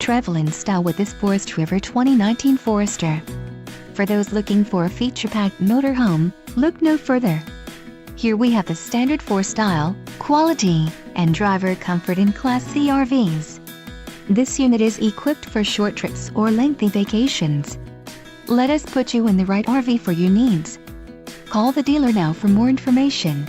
Travel in style with this Forest River 2019 Forester. For those looking for a feature-packed motorhome, look no further. Here we have the standard for style, quality, and driver comfort in Class C RVs. This unit is equipped for short trips or lengthy vacations. Let us put you in the right RV for your needs. Call the dealer now for more information.